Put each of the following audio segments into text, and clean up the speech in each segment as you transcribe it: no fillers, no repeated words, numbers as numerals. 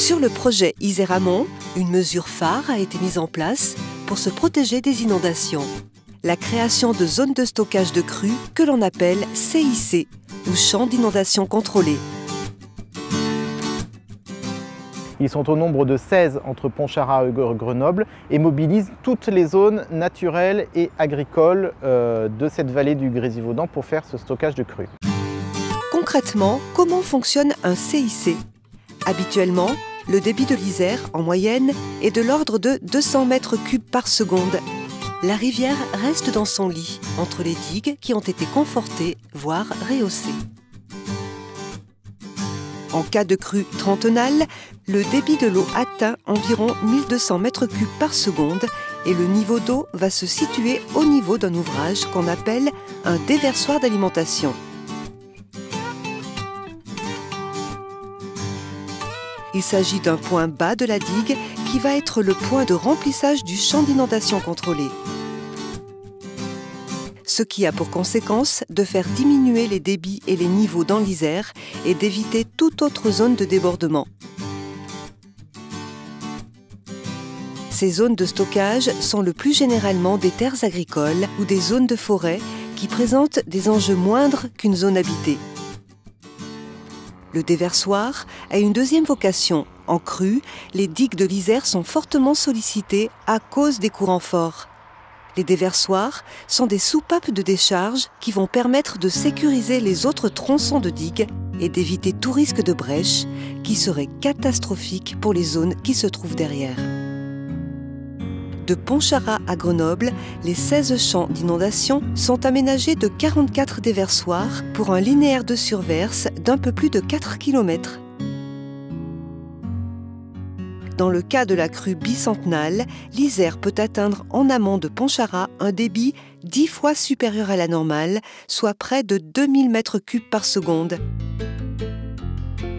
Sur le projet Iséramont, une mesure phare a été mise en place pour se protéger des inondations. La création de zones de stockage de crues que l'on appelle CIC, ou champs d'inondation contrôlés. Ils sont au nombre de 16 entre Pontcharra et Grenoble et mobilisent toutes les zones naturelles et agricoles de cette vallée du Grésivaudan pour faire ce stockage de crues. Concrètement, comment fonctionne un CIC? Habituellement, le débit de l'Isère, en moyenne, est de l'ordre de 200 mètres cubes par seconde. La rivière reste dans son lit, entre les digues qui ont été confortées, voire rehaussées. En cas de crue trentonale, le débit de l'eau atteint environ 1200 mètres cubes par seconde et le niveau d'eau va se situer au niveau d'un ouvrage qu'on appelle un déversoir d'alimentation. Il s'agit d'un point bas de la digue qui va être le point de remplissage du champ d'inondation contrôlé. Ce qui a pour conséquence de faire diminuer les débits et les niveaux dans l'Isère et d'éviter toute autre zone de débordement. Ces zones de stockage sont le plus généralement des terres agricoles ou des zones de forêt qui présentent des enjeux moindres qu'une zone habitée. Le déversoir a une deuxième vocation. En crue, les digues de l'Isère sont fortement sollicitées à cause des courants forts. Les déversoirs sont des soupapes de décharge qui vont permettre de sécuriser les autres tronçons de digues et d'éviter tout risque de brèche qui serait catastrophique pour les zones qui se trouvent derrière. De Pontcharra à Grenoble, les 16 champs d'inondation sont aménagés de 44 déversoirs pour un linéaire de surverse d'un peu plus de 4 km. Dans le cas de la crue bicentenale, l'Isère peut atteindre en amont de Pontcharra un débit 10 fois supérieur à la normale, soit près de 2000 mètres cubes par seconde.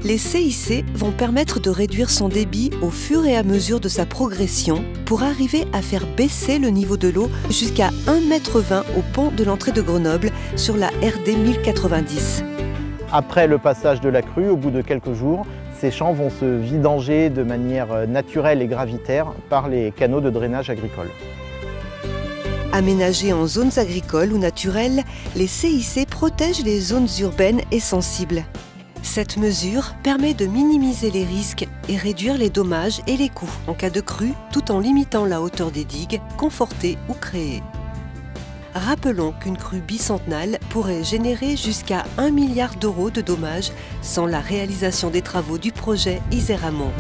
Les CIC vont permettre de réduire son débit au fur et à mesure de sa progression pour arriver à faire baisser le niveau de l'eau jusqu'à 1,20 m au pont de l'entrée de Grenoble sur la RD 1090. Après le passage de la crue, au bout de quelques jours, ces champs vont se vidanger de manière naturelle et gravitaire par les canaux de drainage agricole. Aménagés en zones agricoles ou naturelles, les CIC protègent les zones urbaines et sensibles. Cette mesure permet de minimiser les risques et réduire les dommages et les coûts en cas de crue, tout en limitant la hauteur des digues confortées ou créées. Rappelons qu'une crue bicentenale pourrait générer jusqu'à 1 milliard d'euros de dommages sans la réalisation des travaux du projet Iséramont.